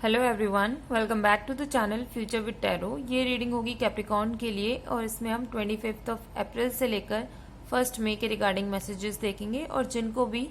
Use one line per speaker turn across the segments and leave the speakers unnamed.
Hello everyone, welcome back to the channel future with tarot. ये reading होगी Capricorn के लिए और इसमें हम 25 अप्रैल से लेकर 1 मई के रिगार्डिंग मैसेजेस देखेंगे। और जिनको भी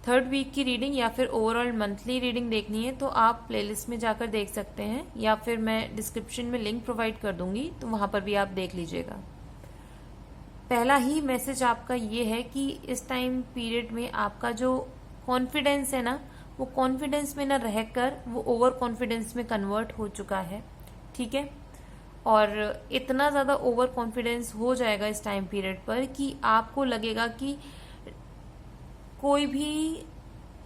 थर्ड वीक की रीडिंग या फिर ओवरऑल मंथली रीडिंग देखनी है तो आप प्लेलिस्ट में जाकर देख सकते हैं या फिर मैं डिस्क्रिप्शन में लिंक प्रोवाइड कर दूंगी, तो वहां पर भी आप देख लीजिएगा। पहला ही मैसेज आपका ये है कि इस टाइम पीरियड में आपका जो कॉन्फिडेंस है ना, वो कॉन्फिडेंस में न रहकर वो ओवर कॉन्फिडेंस में कन्वर्ट हो चुका है। ठीक है, और इतना ज्यादा ओवर कॉन्फिडेंस हो जाएगा इस टाइम पीरियड पर कि आपको लगेगा कि कोई भी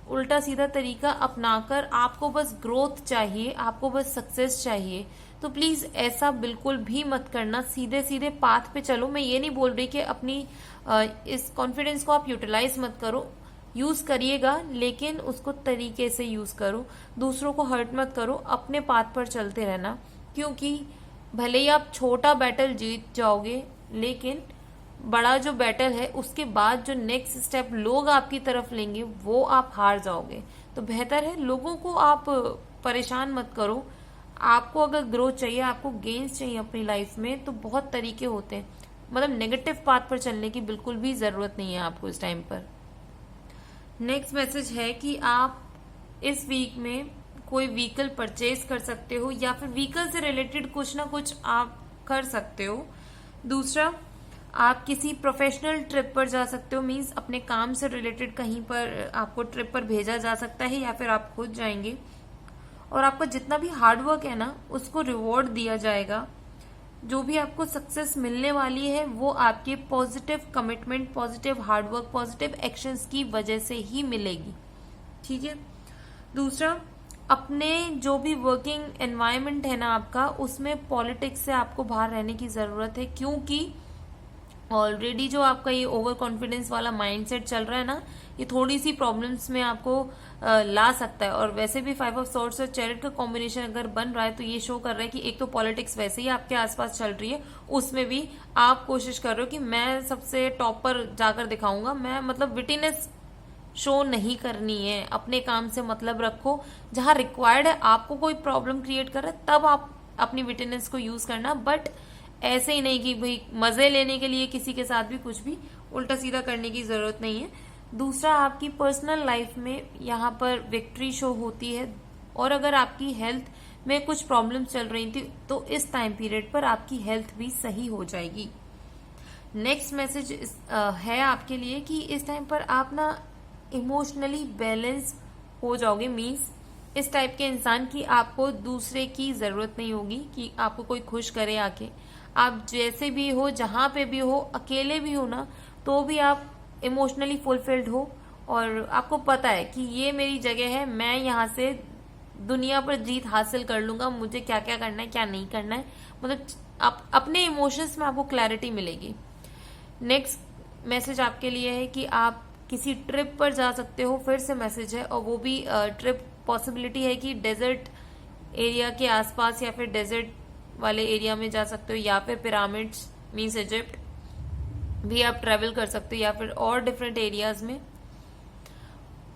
उल्टा सीधा तरीका अपनाकर आपको बस ग्रोथ चाहिए, आपको बस सक्सेस चाहिए। तो प्लीज ऐसा बिल्कुल भी मत करना, सीधे सीधे पाथ पे चलो। मैं ये नहीं बोल रही कि अपनी इस कॉन्फिडेंस को आप यूटिलाइज मत करो, यूज करिएगा, लेकिन उसको तरीके से यूज करो, दूसरों को हर्ट मत करो, अपने पाथ पर चलते रहना। क्योंकि भले ही आप छोटा बैटल जीत जाओगे, लेकिन बड़ा जो बैटल है उसके बाद जो नेक्स्ट स्टेप लोग आपकी तरफ लेंगे वो आप हार जाओगे। तो बेहतर है लोगों को आप परेशान मत करो। आपको अगर ग्रोथ चाहिए, आपको गेन्स चाहिए अपनी लाइफ में, तो बहुत तरीके होते हैं। मतलब नेगेटिव पाथ पर चलने की बिल्कुल भी जरूरत नहीं है आपको इस टाइम पर। नेक्स्ट मैसेज है कि आप इस वीक में कोई व्हीकल परचेज कर सकते हो या फिर व्हीकल से रिलेटेड कुछ ना कुछ आप कर सकते हो। दूसरा, आप किसी प्रोफेशनल ट्रिप पर जा सकते हो, मींस अपने काम से रिलेटेड कहीं पर आपको ट्रिप पर भेजा जा सकता है या फिर आप खुद जाएंगे। और आपका जितना भी हार्डवर्क है ना, उसको रिवॉर्ड दिया जाएगा। जो भी आपको सक्सेस मिलने वाली है वो आपके positive commitment, positive hard work, positive actions की वजह से ही मिलेगी। ठीक है। दूसरा, अपने जो भी वर्किंग एनवायरनमेंट है ना आपका, उसमें पॉलिटिक्स से आपको बाहर रहने की जरूरत है। क्योंकि ऑलरेडी जो आपका ये ओवर कॉन्फिडेंस वाला माइंडसेट चल रहा है ना, ये थोड़ी सी प्रॉब्लम्स में आपको ला सकता है। और वैसे भी 5 ऑफ सॉर्ड्स और चैरिट का कॉम्बिनेशन अगर बन रहा है तो ये शो कर रहा है कि एक तो पॉलिटिक्स वैसे ही आपके आसपास चल रही है, उसमें भी आप कोशिश कर रहे हो कि मैं सबसे टॉप पर जाकर दिखाऊंगा। मैं मतलब विटीनेस शो नहीं करनी है, अपने काम से मतलब रखो। जहां रिक्वायर्ड है, आपको कोई प्रॉब्लम क्रिएट कर रहा है, तब आप अपनी विटीनेस को यूज करना। बट ऐसे ही नहीं कि भाई मजे लेने के लिए किसी के साथ भी कुछ भी उल्टा सीधा करने की जरूरत नहीं है। दूसरा, आपकी पर्सनल लाइफ में यहाँ पर विक्ट्री शो होती है। और अगर आपकी हेल्थ में कुछ प्रॉब्लम चल रही थी तो इस टाइम पीरियड पर आपकी हेल्थ भी सही हो जाएगी। नेक्स्ट मैसेज है आपके लिए कि इस टाइम पर आप ना इमोशनली बैलेंस हो जाओगे। मीन्स इस टाइप के इंसान की आपको दूसरे की जरूरत नहीं होगी कि आपको कोई खुश करे आके। आप जैसे भी हो, जहां पे भी हो, अकेले भी हो ना, तो भी आप इमोशनली फुलफिल्ड हो और आपको पता है कि ये मेरी जगह है, मैं यहाँ से दुनिया पर जीत हासिल कर लूंगा, मुझे क्या क्या करना है क्या नहीं करना है। मतलब आप अपने इमोशंस में आपको क्लैरिटी मिलेगी। नेक्स्ट मैसेज आपके लिए है कि आप किसी ट्रिप पर जा सकते हो। फिर से मैसेज है, और वो भी ट्रिप पॉसिबिलिटी है कि डेजर्ट एरिया के आसपास या फिर डेजर्ट वाले एरिया में जा सकते हो, या फिर पिरामिड्स मीन्स इजिप्ट भी आप ट्रेवल कर सकते हो, या फिर और डिफरेंट एरियाज में।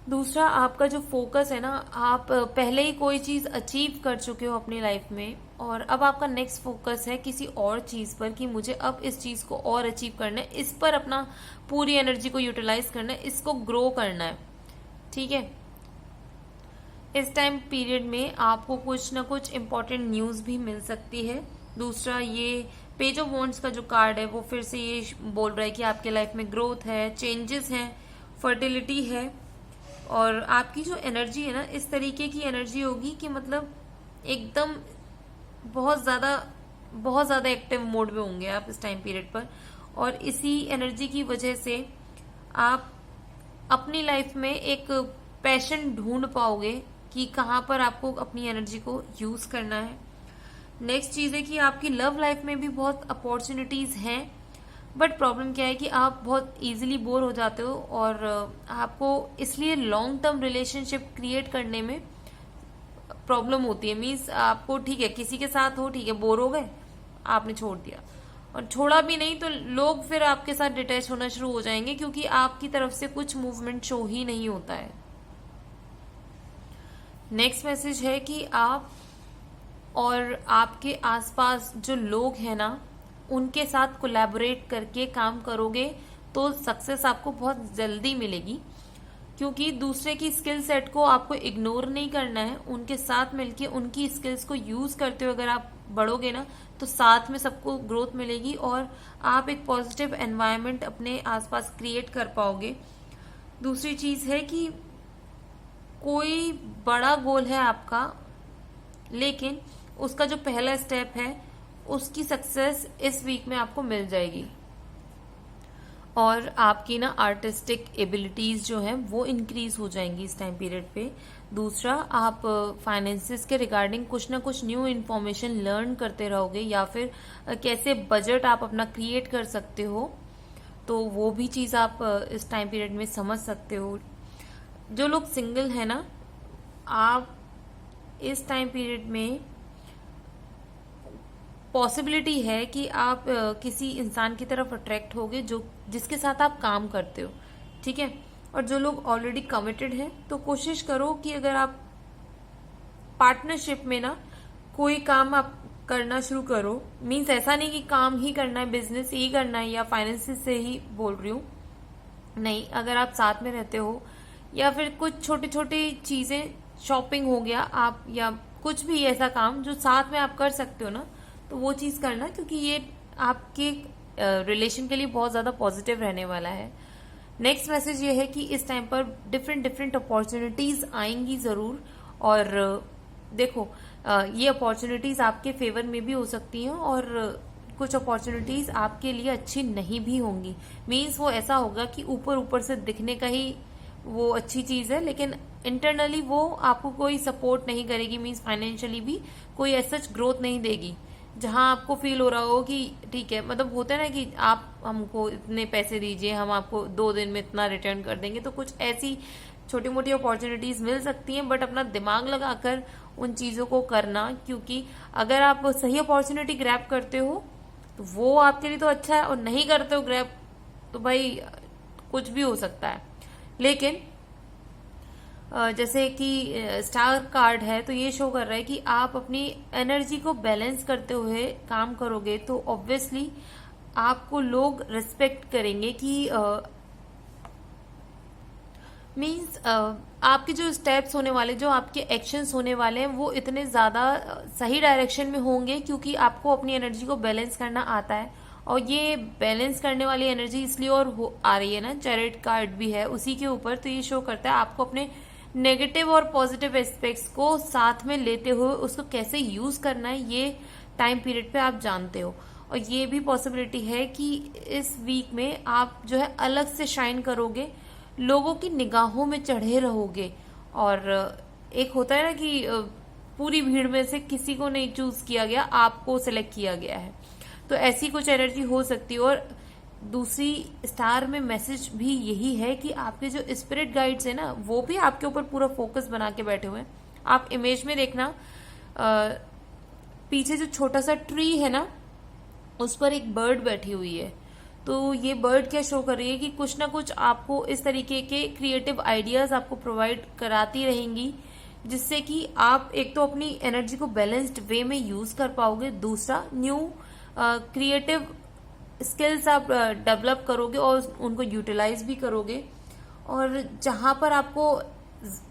दूसरा, आपका जो फोकस है ना, आप पहले ही कोई चीज अचीव कर चुके हो अपनी लाइफ में और अब आपका नेक्स्ट फोकस है किसी और चीज पर कि मुझे अब इस चीज को और अचीव करना है, इस पर अपना पूरी एनर्जी को यूटिलाइज करना है, इसको ग्रो करना है। ठीक है। इस टाइम पीरियड में आपको कुछ ना कुछ इम्पोर्टेंट न्यूज भी मिल सकती है। दूसरा, ये पेज ऑफ वॉन्ड्स का जो कार्ड है वो फिर से ये बोल रहा है कि आपके लाइफ में ग्रोथ है, चेंजेस हैं, फर्टिलिटी है। और आपकी जो एनर्जी है ना, इस तरीके की एनर्जी होगी कि मतलब एकदम बहुत ज्यादा एक्टिव मोड में होंगे आप इस टाइम पीरियड पर। और इसी एनर्जी की वजह से आप अपनी लाइफ में एक पैशन ढूंढ पाओगे कि कहाँ पर आपको अपनी एनर्जी को यूज करना है। नेक्स्ट चीज है कि आपकी लव लाइफ में भी बहुत अपॉर्चुनिटीज हैं, बट प्रॉब्लम क्या है कि आप बहुत इजीली बोर हो जाते हो और आपको इसलिए लॉन्ग टर्म रिलेशनशिप क्रिएट करने में प्रॉब्लम होती है। मीन्स आपको ठीक है किसी के साथ हो, ठीक है बोर हो गए, आपने छोड़ दिया, और छोड़ा भी नहीं तो लोग फिर आपके साथ डिटैच होना शुरू हो जाएंगे क्योंकि आपकी तरफ से कुछ मूवमेंट शो ही नहीं होता है। नेक्स्ट मैसेज है कि आप और आपके आसपास जो लोग हैं ना, उनके साथ कोलैबोरेट करके काम करोगे तो सक्सेस आपको बहुत जल्दी मिलेगी, क्योंकि दूसरे की स्किल सेट को आपको इग्नोर नहीं करना है, उनके साथ मिलके उनकी स्किल्स को यूज करते हुए अगर आप बढ़ोगे ना तो साथ में सबको ग्रोथ मिलेगी और आप एक पॉजिटिव एनवायरनमेंट अपने आसपास क्रिएट कर पाओगे। दूसरी चीज है कि कोई बड़ा गोल है आपका, लेकिन उसका जो पहला स्टेप है उसकी सक्सेस इस वीक में आपको मिल जाएगी और आपकी ना आर्टिस्टिक एबिलिटीज जो हैं वो इंक्रीज हो जाएंगी इस टाइम पीरियड पे। दूसरा, आप फाइनेंसिस के रिगार्डिंग कुछ ना कुछ न्यू इन्फॉर्मेशन लर्न करते रहोगे या फिर कैसे बजट आप अपना क्रिएट कर सकते हो, तो वो भी चीज आप इस टाइम पीरियड में समझ सकते हो। जो लोग सिंगल है ना, आप इस टाइम पीरियड में पॉसिबिलिटी है कि आप किसी इंसान की तरफ अट्रैक्ट होगे जो जिसके साथ आप काम करते हो, ठीक है। और जो लोग ऑलरेडी कमिटेड हैं तो कोशिश करो कि अगर आप पार्टनरशिप में ना कोई काम आप करना शुरू करो, मीन्स ऐसा नहीं कि काम ही करना है, बिजनेस ही करना है या फाइनेंस से ही बोल रही हूँ, नहीं, अगर आप साथ में रहते हो या फिर कुछ छोटी छोटी चीजें, शॉपिंग हो गया आप, या कुछ भी ऐसा काम जो साथ में आप कर सकते हो ना, तो वो चीज करना, क्योंकि ये आपके रिलेशन के लिए बहुत ज्यादा पॉजिटिव रहने वाला है। नेक्स्ट मैसेज ये है कि इस टाइम पर डिफरेंट डिफरेंट अपॉर्चुनिटीज आएंगी जरूर, और देखो ये अपॉर्चुनिटीज आपके फेवर में भी हो सकती हैं और कुछ अपॉर्चुनिटीज आपके लिए अच्छी नहीं भी होंगी। मीन्स वो ऐसा होगा कि ऊपर ऊपर से दिखने का ही वो अच्छी चीज है, लेकिन इंटरनली वो आपको कोई सपोर्ट नहीं करेगी, मीन्स फाइनेंशियली भी कोई ऐसा ग्रोथ नहीं देगी जहां आपको फील हो रहा हो कि ठीक है, मतलब होता है ना कि आप हमको इतने पैसे दीजिए, हम आपको 2 दिन में इतना रिटर्न कर देंगे। तो कुछ ऐसी छोटी मोटी अपॉर्चुनिटीज मिल सकती हैं, बट अपना दिमाग लगाकर उन चीजों को करना, क्योंकि अगर आप सही अपॉर्चुनिटी ग्रैब करते हो तो वो आपके लिए तो अच्छा है, और नहीं करते हो ग्रैब तो भाई कुछ भी हो सकता है। लेकिन जैसे कि स्टार कार्ड है तो ये शो कर रहा है कि आप अपनी एनर्जी को बैलेंस करते हुए काम करोगे तो ऑब्वियसली आपको लोग रिस्पेक्ट करेंगे कि मीन्स आपके जो स्टेप्स होने वाले, जो आपके एक्शंस होने वाले हैं वो इतने ज्यादा सही डायरेक्शन में होंगे, क्योंकि आपको अपनी एनर्जी को बैलेंस करना आता है। और ये बैलेंस करने वाली एनर्जी इसलिए और आ रही है ना, चैरिट कार्ड भी है उसी के ऊपर, तो ये शो करता है आपको अपने नेगेटिव और पॉजिटिव एस्पेक्ट्स को साथ में लेते हुए उसको कैसे यूज करना है, ये टाइम पीरियड पे आप जानते हो। और ये भी पॉसिबिलिटी है कि इस वीक में आप जो है अलग से शाइन करोगे, लोगों की निगाहों में चढ़े रहोगे, और एक होता है ना कि पूरी भीड़ में से किसी को नहीं चूज किया गया, आपको सिलेक्ट किया गया है, तो ऐसी कुछ एनर्जी हो सकती है। और दूसरी स्टार में मैसेज भी यही है कि आपके जो स्पिरिट गाइड्स है ना, वो भी आपके ऊपर पूरा फोकस बना के बैठे हुए हैं। आप इमेज में देखना, पीछे जो छोटा सा ट्री है ना, उस पर एक बर्ड बैठी हुई है। तो ये बर्ड क्या शो कर रही है कि कुछ ना कुछ आपको इस तरीके के क्रिएटिव आइडियाज आपको प्रोवाइड कराती रहेंगी, जिससे कि आप एक तो अपनी एनर्जी को बैलेंस्ड वे में यूज कर पाओगे, दूसरा न्यू क्रिएटिव स्किल्स आप डेवलप करोगे और उनको यूटिलाइज भी करोगे। और जहां पर आपको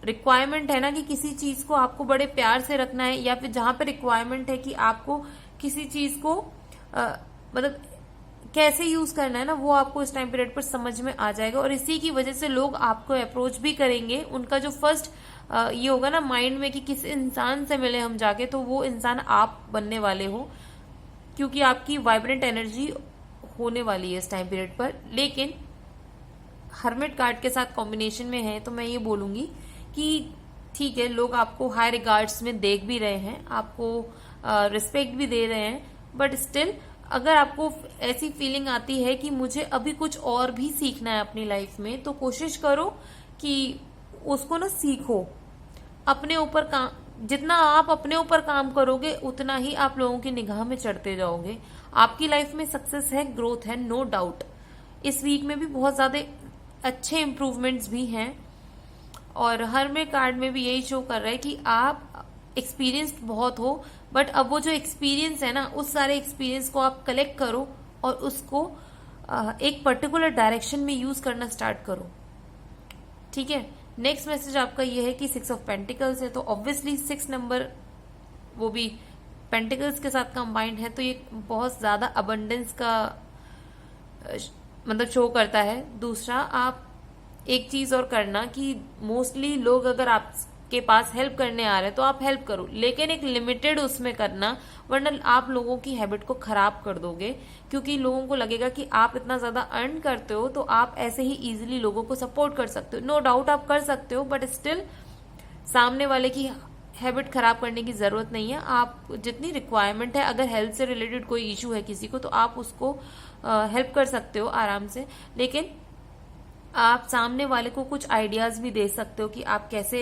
रिक्वायरमेंट है ना कि किसी चीज को आपको बड़े प्यार से रखना है, या फिर जहां पर रिक्वायरमेंट है कि आपको किसी चीज को मतलब कैसे यूज करना है ना, वो आपको इस टाइम पीरियड पर समझ में आ जाएगा। और इसी की वजह से लोग आपको अप्रोच भी करेंगे। उनका जो फर्स्ट ये होगा ना माइंड में कि किस इंसान से मिले हम जाके, तो वो इंसान आप बनने वाले हो, क्योंकि आपकी वाइब्रेंट एनर्जी होने वाली है इस टाइम पीरियड पर। लेकिन हर्मिट कार्ड के साथ कॉम्बिनेशन में है, तो मैं ये बोलूंगी कि ठीक है, लोग आपको हाई रिगार्ड्स में देख भी रहे हैं, आपको रिस्पेक्ट भी दे रहे हैं, बट स्टिल अगर आपको ऐसी फीलिंग आती है कि मुझे अभी कुछ और भी सीखना है अपनी लाइफ में, तो कोशिश करो कि उसको ना सीखो। अपने ऊपर काम, जितना आप अपने ऊपर काम करोगे उतना ही आप लोगों की निगाह में चढ़ते जाओगे। आपकी लाइफ में सक्सेस है, ग्रोथ है, नो डाउट। इस वीक में भी बहुत ज्यादा अच्छे इम्प्रूवमेंट्स भी हैं, और हर में कार्ड में भी यही शो कर रहा है कि आप एक्सपीरियंस्ड बहुत हो, बट अब वो जो एक्सपीरियंस है ना, उस सारे एक्सपीरियंस को आप कलेक्ट करो और उसको एक पर्टिकुलर डायरेक्शन में यूज करना स्टार्ट करो। ठीक है, नेक्स्ट मैसेज आपका ये है कि 6 ऑफ पेंटिकल्स है, तो ऑब्वियसली 6 नंबर वो भी पेंटिकल्स के साथ कंबाइंड है, तो ये बहुत ज्यादा अबंडेंस का मतलब शो करता है। दूसरा, आप एक चीज और करना कि मोस्टली लोग अगर आपके पास हेल्प करने आ रहे हैं तो आप हेल्प करो, लेकिन एक लिमिटेड उसमें करना, वरना आप लोगों की हैबिट को खराब कर दोगे, क्योंकि लोगों को लगेगा कि आप इतना ज्यादा अर्न करते हो तो आप ऐसे ही इजीली लोगों को सपोर्ट कर सकते हो। नो डाउट आप कर सकते हो, बट स्टिल सामने वाले की हैबिट खराब करने की जरूरत नहीं है। आप जितनी रिक्वायरमेंट है, अगर हेल्थ से रिलेटेड कोई इशू है किसी को, तो आप उसको हेल्प कर सकते हो आराम से, लेकिन आप सामने वाले को कुछ आइडियाज भी दे सकते हो कि आप कैसे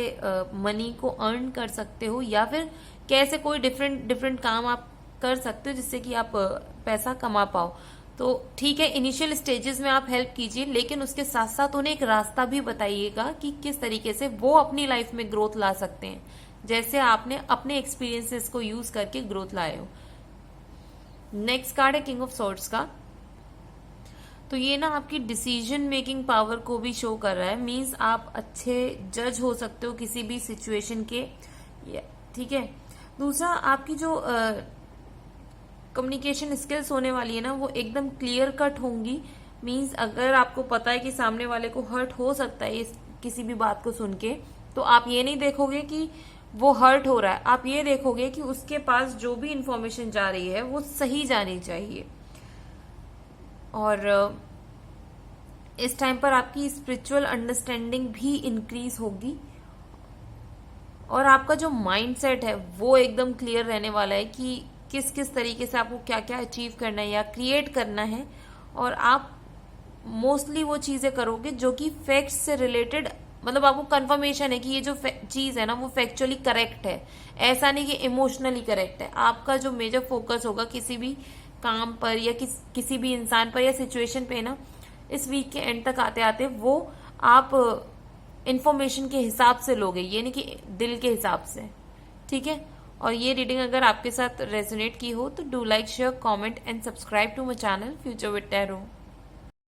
मनी को अर्न कर सकते हो, या फिर कैसे कोई डिफरेंट काम आप कर सकते हो जिससे कि आप पैसा कमा पाओ। तो ठीक है, इनिशियल स्टेजेस में आप हेल्प कीजिए, लेकिन उसके साथ साथ उन्हें एक रास्ता भी बताइएगा कि किस तरीके से वो अपनी लाइफ में ग्रोथ ला सकते हैं, जैसे आपने अपने एक्सपीरियंसेस को यूज करके ग्रोथ लाए हो। नेक्स्ट कार्ड है किंग ऑफ सॉर्ड्स का, तो ये ना आपकी डिसीजन मेकिंग पावर को भी शो कर रहा है। मींस आप अच्छे जज हो सकते हो किसी भी सिचुएशन के। ठीक है, दूसरा, आपकी जो कम्युनिकेशन स्किल्स होने वाली है ना, वो एकदम क्लियर कट होंगी। मींस अगर आपको पता है कि सामने वाले को हर्ट हो सकता है इस किसी भी बात को सुन के, तो आप ये नहीं देखोगे कि वो हर्ट हो रहा है, आप ये देखोगे कि उसके पास जो भी इंफॉर्मेशन जा रही है वो सही जानी चाहिए। और इस टाइम पर आपकी स्पिरिचुअल अंडरस्टैंडिंग भी इंक्रीज होगी, और आपका जो माइंडसेट है वो एकदम क्लियर रहने वाला है कि किस किस तरीके से आपको क्या क्या अचीव करना है या क्रिएट करना है। और आप मोस्टली वो चीजें करोगे जो कि फैक्ट्स से रिलेटेड, मतलब आपको कंफर्मेशन है कि ये जो चीज है ना वो फैक्चुअली करेक्ट है, ऐसा नहीं कि इमोशनली करेक्ट है। आपका जो मेजर फोकस होगा किसी भी काम पर या किसी भी इंसान पर या सिचुएशन पे ना, इस वीक के एंड तक आते आते वो आप इंफॉर्मेशन के हिसाब से लोगे, ये नहीं कि दिल के हिसाब से। ठीक है, और ये रीडिंग अगर आपके साथ रेजोनेट की हो तो do like, share, comment and subscribe to my channel future with tarot.